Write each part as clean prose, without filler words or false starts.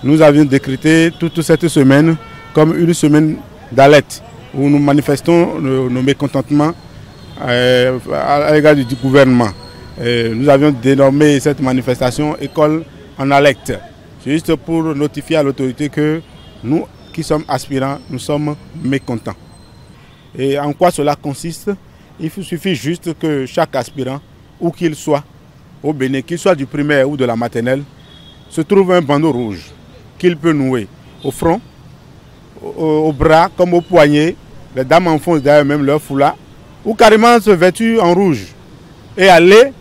nous avions décrété toute cette semaine comme une semaine d'alerte où nous manifestons nos mécontentements à l'égard du gouvernement. Nous avions dénommé cette manifestation école en alerte, juste pour notifier à l'autorité que nous qui sommes aspirants, nous sommes mécontents. Et en quoi cela consiste? Il suffit juste que chaque aspirant, où qu'il soit, au Bénin, qu'il soit du primaire ou de la maternelle, se trouve un bandeau rouge qu'il peut nouer au front, au bras comme au poignet. Les dames enfoncent d'ailleurs même leur foulard, ou carrément se vêtir en rouge et aller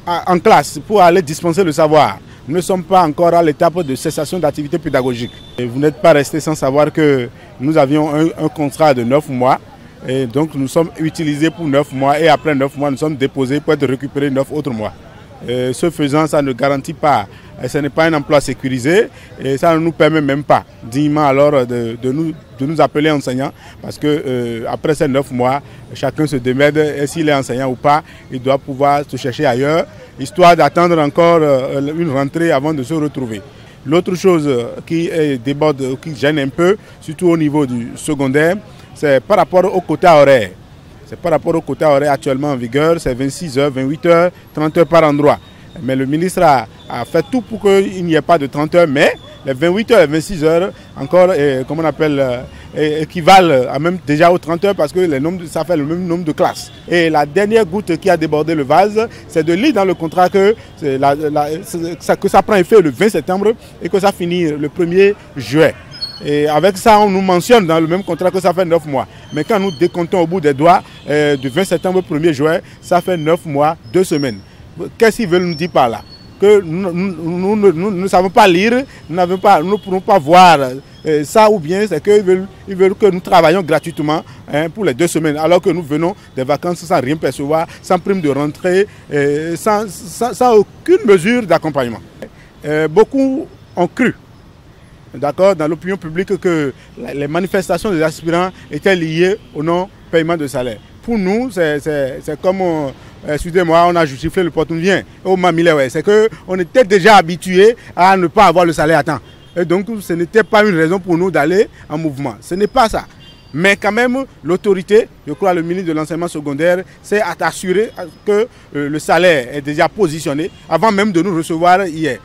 en classe pour aller dispenser le savoir. Nous ne sommes pas encore à l'étape de cessation d'activité pédagogique. Et vous n'êtes pas resté sans savoir que nous avions un contrat de 9 mois. Et donc nous sommes utilisés pour 9 mois et après 9 mois nous sommes déposés pour être récupérés 9 autres mois. Ce faisant, ça ne garantit pas, ce n'est pas un emploi sécurisé et ça ne nous permet même pas dignement alors de nous appeler enseignants parce que après ces 9 mois, chacun se démène et s'il est enseignant ou pas, il doit pouvoir se chercher ailleurs, histoire d'attendre encore une rentrée avant de se retrouver. L'autre chose qui déborde, qui gêne un peu, surtout au niveau du secondaire, c'est par rapport au quota horaire. C'est par rapport au quota horaire actuellement en vigueur, c'est 26 heures, 28 heures, 30 heures par endroit. Mais le ministre a fait tout pour qu'il n'y ait pas de 30 heures, mais les 28 heures et 26 heures, encore, comment on appelle, équivalent même déjà aux 30 heures parce que ça fait le même nombre de classes. Et la dernière goutte qui a débordé le vase, c'est de lire dans le contrat que ça prend effet le 20 septembre et que ça finit le 1er juillet. Et avec ça, on nous mentionne dans le même contrat que ça fait 9 mois. Mais quand nous décomptons au bout des doigts, du 20 septembre au 1er juillet, ça fait 9 mois, 2 semaines. Qu'est-ce qu'ils veulent nous dire par là? Que nous ne savons pas lire, nous ne pourrons pas voir ça, ou bien c'est qu'ils veulent que nous travaillions gratuitement pour les 2 semaines, alors que nous venons des vacances sans rien percevoir, sans prime de rentrée, sans aucune mesure d'accompagnement. Beaucoup ont cru, d'accord, dans l'opinion publique que les manifestations des aspirants étaient liées au non-paiement de salaire. Pour nous, c'est comme, excusez-moi, on a justifié le porte-vient au Mamilé, c'est qu'on était déjà habitué à ne pas avoir le salaire à temps. Et donc, ce n'était pas une raison pour nous d'aller en mouvement. Ce n'est pas ça. Mais quand même, l'autorité, je crois le ministre de l'enseignement secondaire, s'est assuré que le salaire est déjà positionné avant même de nous recevoir hier.